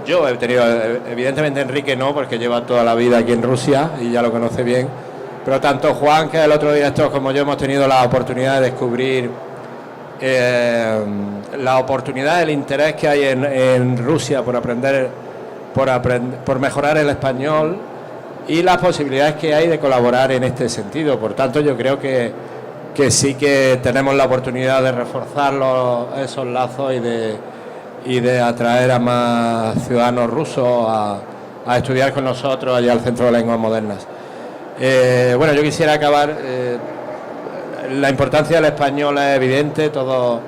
yo he tenido, evidentemente Enrique no, porque lleva toda la vida aquí en Rusia y ya lo conoce bien, pero tanto Juan, que es el otro director, como yo hemos tenido la oportunidad de descubrir la oportunidad, el interés que hay en Rusia por mejorar el español y las posibilidades que hay de colaborar en este sentido. Por tanto, yo creo que sí que tenemos la oportunidad de reforzar esos lazos y de atraer a más ciudadanos rusos a estudiar con nosotros allá al Centro de Lenguas Modernas. Yo quisiera acabar. La importancia del español es evidente, todos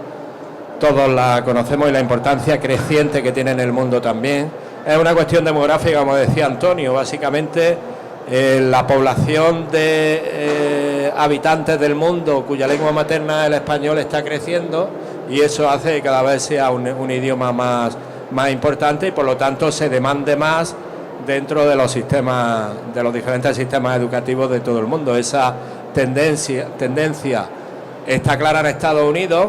la conocemos, y la importancia creciente que tiene en el mundo también. Es una cuestión demográfica, como decía Antonio. Básicamente, la población de habitantes del mundo cuya lengua materna es el español está creciendo, y eso hace que cada vez sea un idioma más importante, y por lo tanto se demande más dentro de los diferentes sistemas educativos de todo el mundo. Esa tendencia está clara en Estados Unidos,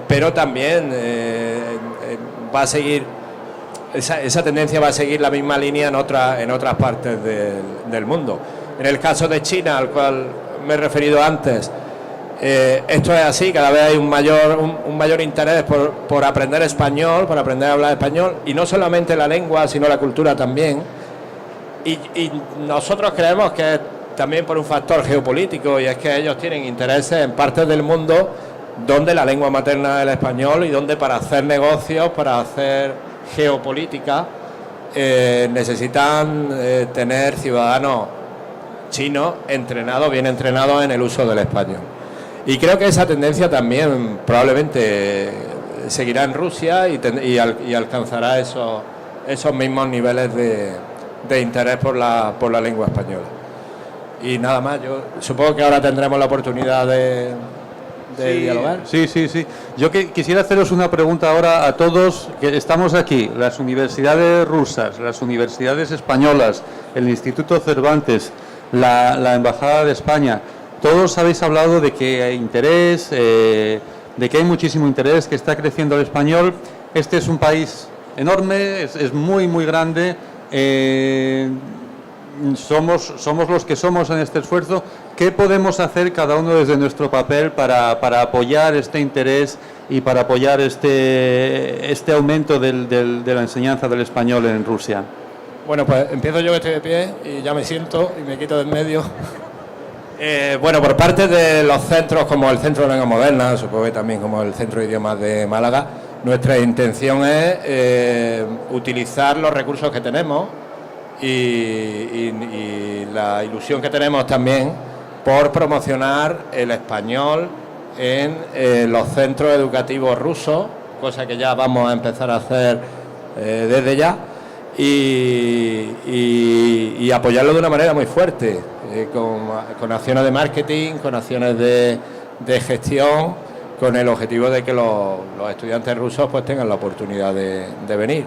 pero también va a seguir, esa tendencia va a seguir la misma línea en otras partes del mundo. En el caso de China, al cual me he referido antes, esto es así. Cada vez hay un mayor interés por aprender español, por aprender a hablar español, y no solamente la lengua, sino la cultura también. Y nosotros creemos que es también por un factor geopolítico, y es que ellos tienen intereses en partes del mundo donde la lengua materna es el español, y donde para hacer negocios, para hacer geopolítica, necesitan tener ciudadanos chinos bien entrenados en el uso del español. Y creo que esa tendencia también probablemente seguirá en Rusia y alcanzará esos mismos niveles de interés por la lengua española. Y nada más, yo supongo que ahora tendremos la oportunidad de dialogar. Sí. Yo quisiera haceros una pregunta ahora a todos que estamos aquí, las universidades rusas, las universidades españolas, el Instituto Cervantes, la Embajada de España. Todos habéis hablado de que hay interés, de que hay muchísimo interés, que está creciendo el español. Este es un país enorme, es muy, muy grande. Somos los que somos en este esfuerzo. ¿Qué podemos hacer cada uno desde nuestro papel para apoyar este interés y para apoyar este aumento de la enseñanza del español en Rusia? Bueno, pues empiezo yo, que estoy de pie, y ya me siento y me quito de en medio. Por parte de los centros como el Centro de Lenguas Modernas, supongo que también como el Centro de Idiomas de Málaga, nuestra intención es utilizar los recursos que tenemos y la ilusión que tenemos también por promocionar el español en los centros educativos rusos, cosa que ya vamos a empezar a hacer desde ya, y apoyarlo de una manera muy fuerte, con acciones de marketing, con acciones de gestión, con el objetivo de que los estudiantes rusos pues tengan la oportunidad de venir.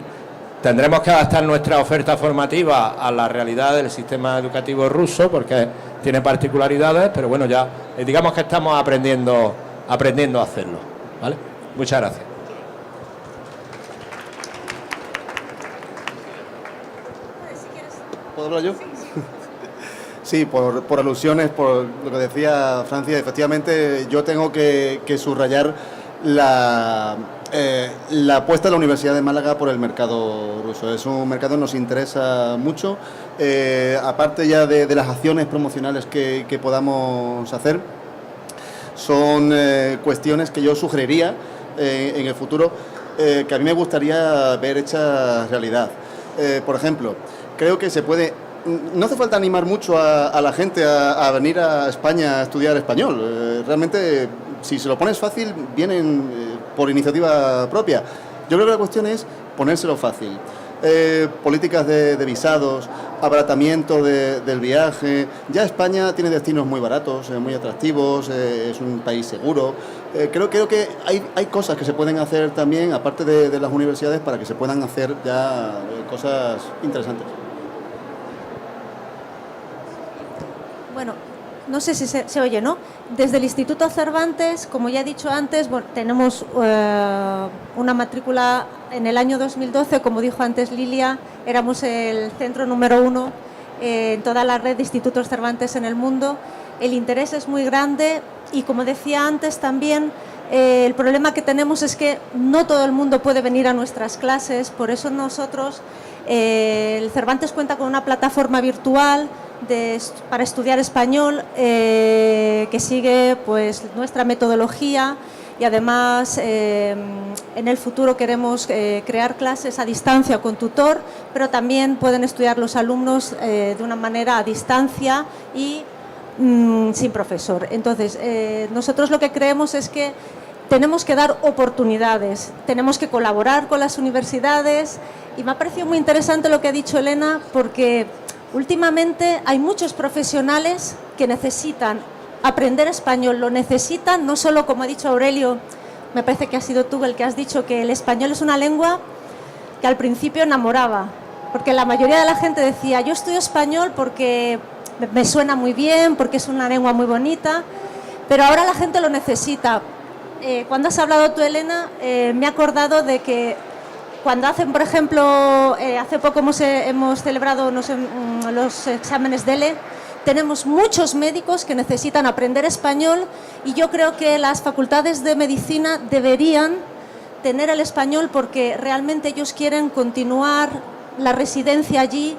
Tendremos que adaptar nuestra oferta formativa a la realidad del sistema educativo ruso, porque tiene particularidades, pero bueno, ya digamos que estamos aprendiendo a hacerlo, ¿vale? Muchas gracias. ¿Puedo hablar yo? Sí, por alusiones, por lo que decía Francia, efectivamente yo tengo que subrayar la apuesta de la Universidad de Málaga por el mercado ruso. Es un mercado que nos interesa mucho, aparte ya de las acciones promocionales que podamos hacer. Son cuestiones que yo sugeriría en el futuro, que a mí me gustaría ver hechas realidad. Por ejemplo, creo que se puede... No hace falta animar mucho a la gente a venir a España a estudiar español. Realmente, si se lo pones fácil, vienen por iniciativa propia. Yo creo que la cuestión es ponérselo fácil. políticas de visados, abaratamiento del viaje. Ya España tiene destinos muy baratos, muy atractivos, es un país seguro. Creo que hay cosas que se pueden hacer también, aparte de las universidades, para que se puedan hacer ya cosas interesantes. Bueno, no sé si se oye, ¿no? Desde el Instituto Cervantes, como ya he dicho antes, bueno, tenemos una matrícula en el año 2012, como dijo antes Lilia, éramos el centro número 1 en toda la red de institutos Cervantes en el mundo. El interés es muy grande y, como decía antes también, el problema que tenemos es que no todo el mundo puede venir a nuestras clases, por eso nosotros, el Cervantes cuenta con una plataforma virtual para estudiar español que sigue pues nuestra metodología, y además en el futuro queremos crear clases a distancia con tutor, pero también pueden estudiar los alumnos de una manera a distancia y sin profesor. Entonces, nosotros lo que creemos es que tenemos que dar oportunidades, tenemos que colaborar con las universidades, y me ha parecido muy interesante lo que ha dicho Elena, porque últimamente hay muchos profesionales que necesitan aprender español, lo necesitan, no solo, como ha dicho Aurelio, me parece que has sido tú el que has dicho que el español es una lengua que al principio enamoraba, porque la mayoría de la gente decía, yo estudio español porque me suena muy bien, porque es una lengua muy bonita, pero ahora la gente lo necesita. Cuando has hablado tú, Elena, me he acordado de que cuando hacen, por ejemplo, hace poco hemos celebrado los exámenes DELE, tenemos muchos médicos que necesitan aprender español, y yo creo que las facultades de medicina deberían tener el español porque realmente ellos quieren continuar la residencia allí,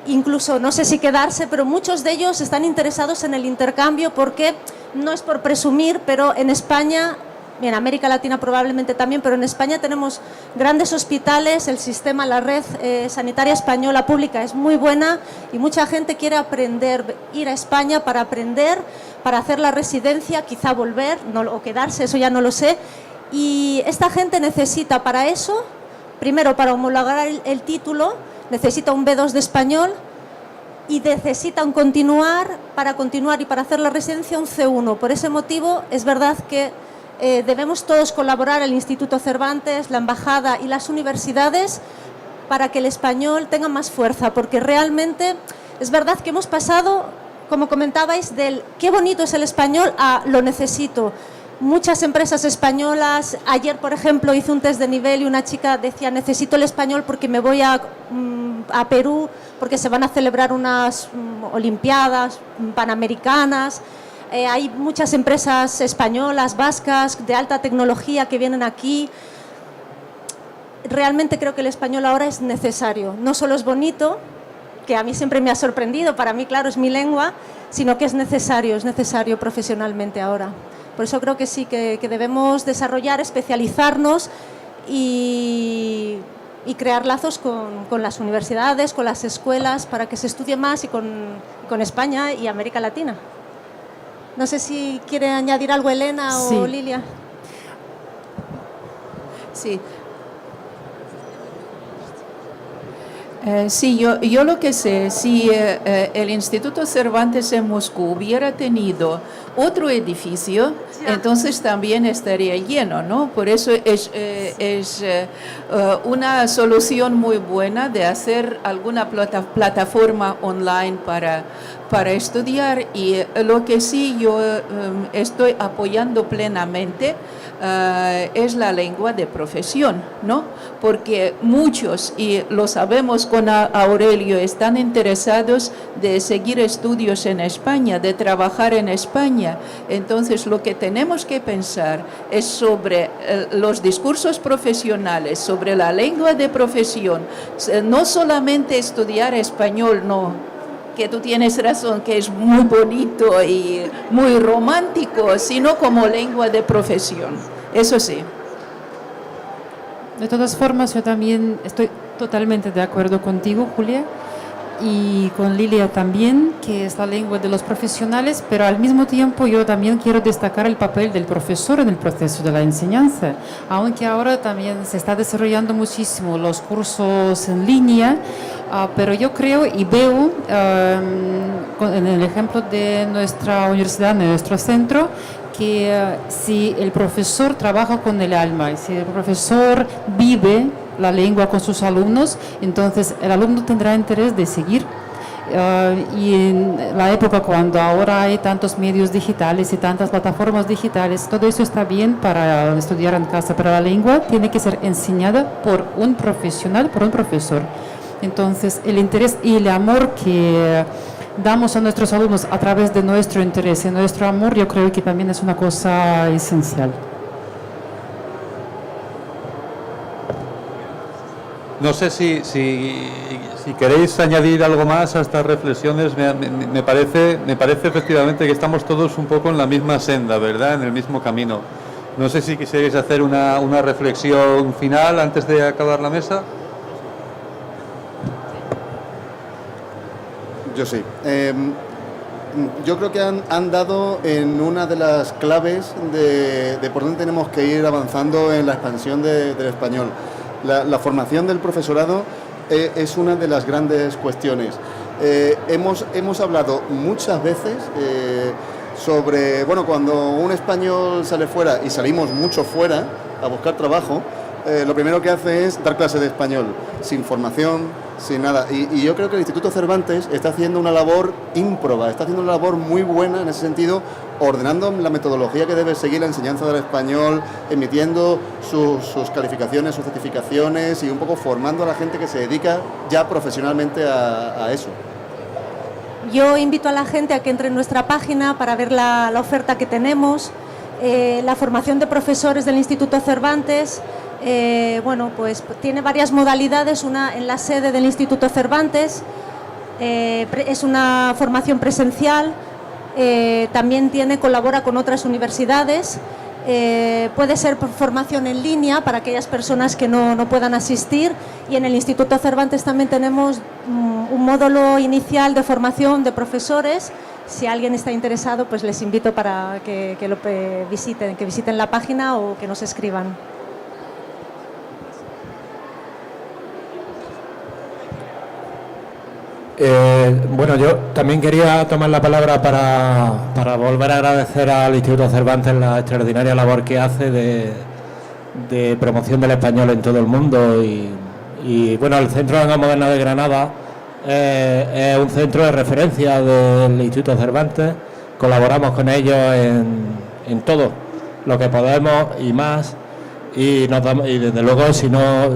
incluso no sé si quedarse, pero muchos de ellos están interesados en el intercambio, porque no es por presumir, pero en España, en América Latina probablemente también, pero en España tenemos grandes hospitales, el sistema, la red sanitaria española pública es muy buena, y mucha gente quiere aprender, ir a España para aprender, para hacer la residencia, quizá volver o quedarse, eso ya no lo sé, y esta gente necesita para eso, primero para homologar el título, necesita un B2 de español, y necesitan continuar y para hacer la residencia un C1. Por ese motivo es verdad que debemos todos colaborar, el Instituto Cervantes, la Embajada y las universidades, para que el español tenga más fuerza, porque realmente es verdad que hemos pasado, como comentabais, del qué bonito es el español a lo necesito. Muchas empresas españolas, ayer por ejemplo hice un test de nivel y una chica decía, necesito el español porque me voy a Perú, porque se van a celebrar unas olimpiadas panamericanas. Hay muchas empresas españolas, vascas, de alta tecnología que vienen aquí. Realmente creo que el español ahora es necesario. No solo es bonito, que a mí siempre me ha sorprendido, para mí, claro, es mi lengua, sino que es necesario profesionalmente ahora. Por eso creo que sí, que debemos desarrollar, especializarnos y crear lazos con las universidades, con las escuelas, para que se estudie más, y con España y América Latina. No sé si quiere añadir algo Elena o Sí. Lilia. Sí. Sí, yo lo que sé, si el Instituto Cervantes en Moscú hubiera tenido otro edificio, entonces también estaría lleno, ¿no? Por eso es una solución muy buena de hacer alguna plataforma online para estudiar, y lo que sí yo estoy apoyando plenamente es la lengua de profesión, ¿no? Porque muchos, y lo sabemos con Aurelio, están interesados de seguir estudios en España, de trabajar en España. Entonces, lo que tenemos que pensar es sobre los discursos profesionales, sobre la lengua de profesión. No solamente estudiar español, no, que tú tienes razón, que es muy bonito y muy romántico, sino como lengua de profesión. Eso sí. De todas formas, yo también estoy totalmente de acuerdo contigo, Julia. y con Lilia también, que es la lengua de los profesionales, pero al mismo tiempo yo también quiero destacar el papel del profesor en el proceso de la enseñanza, aunque ahora también se está desarrollando muchísimo los cursos en línea, pero yo creo y veo en el ejemplo de nuestra universidad, de nuestro centro, que si el profesor trabaja con el alma, y si el profesor vive la lengua con sus alumnos, entonces el alumno tendrá interés de seguir. Y en la época cuando ahora hay tantos medios digitales y tantas plataformas digitales, todo eso está bien para estudiar en casa, pero la lengua tiene que ser enseñada por un profesional, por un profesor. Entonces el interés y el amor que damos a nuestros alumnos a través de nuestro interés y nuestro amor, yo creo que también es una cosa esencial. No sé si queréis añadir algo más a estas reflexiones. Me parece efectivamente que estamos todos un poco en la misma senda, ¿verdad? En el mismo camino. No sé si quisierais hacer una reflexión final antes de acabar la mesa. Yo sí. Yo creo que han dado en una de las claves de por dónde tenemos que ir avanzando en la expansión del español. La formación del profesorado es una de las grandes cuestiones. Hemos hablado muchas veces sobre, bueno, cuando un español sale fuera, y salimos mucho fuera a buscar trabajo, lo primero que hace es dar clase de español, sin formación, sin nada. Y yo creo que el Instituto Cervantes está haciendo una labor ímproba, está haciendo una labor muy buena en ese sentido, ordenando la metodología que debe seguir la enseñanza del español, emitiendo sus calificaciones, sus certificaciones y un poco formando a la gente que se dedica ya profesionalmente a eso. Yo invito a la gente a que entre en nuestra página para ver la oferta que tenemos, la formación de profesores del Instituto Cervantes. Bueno, pues tiene varias modalidades. Una en la sede del Instituto Cervantes, es una formación presencial, también colabora con otras universidades, puede ser por formación en línea para aquellas personas que no puedan asistir, y en el Instituto Cervantes también tenemos un módulo inicial de formación de profesores. Si alguien está interesado, pues les invito para que visiten la página o que nos escriban. Bueno, yo también quería tomar la palabra para volver a agradecer al Instituto Cervantes la extraordinaria labor que hace de promoción del español en todo el mundo. Y bueno, el Centro de Lengua Moderna de Granada es un centro de referencia del Instituto Cervantes. Colaboramos con ellos en todo lo que podemos y más. Y desde luego, si no...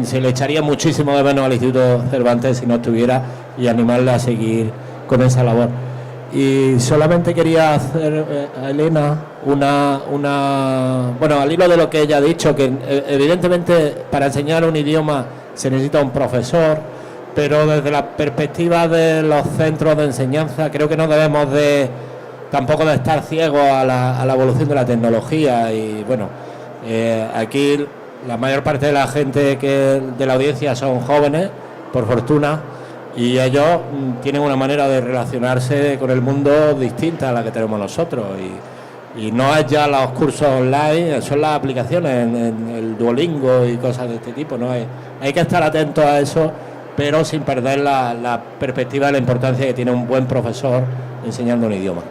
se le echaría muchísimo de menos al Instituto Cervantes si no estuviera, y animarle a seguir con esa labor. Y solamente quería hacer a Elena bueno, al hilo de lo que ella ha dicho, que evidentemente para enseñar un idioma se necesita un profesor, pero desde la perspectiva de los centros de enseñanza creo que no debemos tampoco de estar ciegos a la evolución de la tecnología. Y bueno, aquí la mayor parte de la gente de la audiencia son jóvenes, por fortuna, y ellos tienen una manera de relacionarse con el mundo distinta a la que tenemos nosotros. Y no es ya los cursos online, son las aplicaciones en el Duolingo y cosas de este tipo. ¿No? Hay que estar atentos a eso, pero sin perder la perspectiva de la importancia que tiene un buen profesor enseñando un idioma.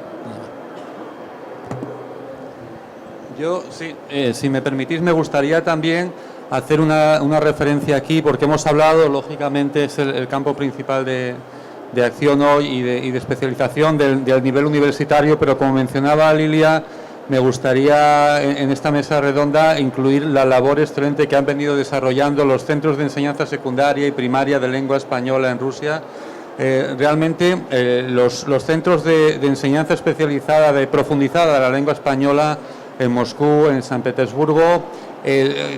Yo, sí, si me permitís, me gustaría también hacer una referencia aquí, porque hemos hablado, lógicamente, es el campo principal de acción hoy y de especialización del nivel universitario, pero como mencionaba Lilia, me gustaría en esta mesa redonda incluir la labor excelente que han venido desarrollando los centros de enseñanza secundaria y primaria de lengua española en Rusia. Realmente los centros de enseñanza especializada, profundizada de la lengua española en Moscú, en San Petersburgo,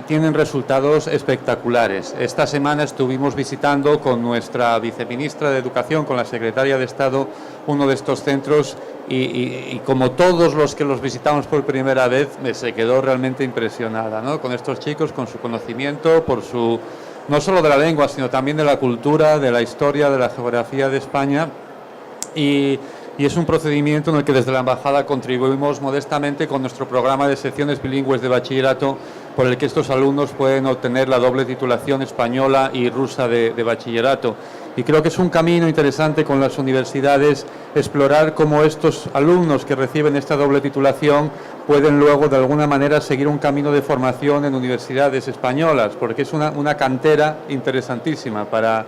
tienen resultados espectaculares. Esta semana estuvimos visitando con nuestra viceministra de Educación, con la secretaria de Estado, uno de estos centros y como todos los que los visitamos por primera vez, se quedó realmente impresionada, ¿no? Con estos chicos, con su conocimiento, por su no solo de la lengua, sino también de la cultura, de la historia, de la geografía de España. Y es un procedimiento en el que desde la Embajada contribuimos modestamente con nuestro programa de secciones bilingües de bachillerato, por el que estos alumnos pueden obtener la doble titulación española y rusa de bachillerato. Y creo que es un camino interesante con las universidades explorar cómo estos alumnos que reciben esta doble titulación pueden luego de alguna manera seguir un camino de formación en universidades españolas, porque es una cantera interesantísima para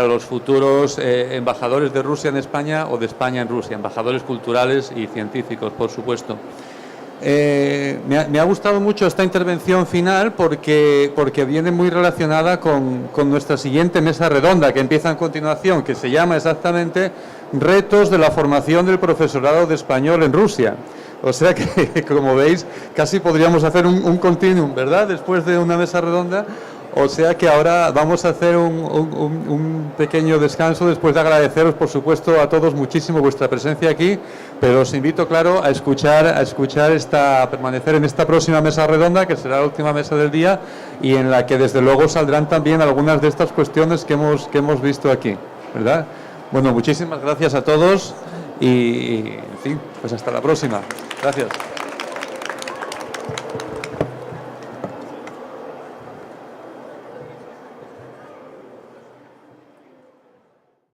los futuros embajadores de Rusia en España o de España en Rusia, embajadores culturales y científicos, por supuesto. Me ha gustado mucho esta intervención final porque viene muy relacionada con nuestra siguiente mesa redonda que empieza a continuación, que se llama exactamente Retos de la formación del profesorado de español en Rusia. O sea que, como veis, casi podríamos hacer un continuum, ¿verdad?, después de una mesa redonda. O sea que ahora vamos a hacer un pequeño descanso después de agradeceros, por supuesto, a todos muchísimo vuestra presencia aquí, pero os invito, claro, a permanecer en esta próxima mesa redonda, que será la última mesa del día, y en la que desde luego saldrán también algunas de estas cuestiones que hemos visto aquí, ¿verdad? Bueno, muchísimas gracias a todos y, en fin, pues hasta la próxima. Gracias.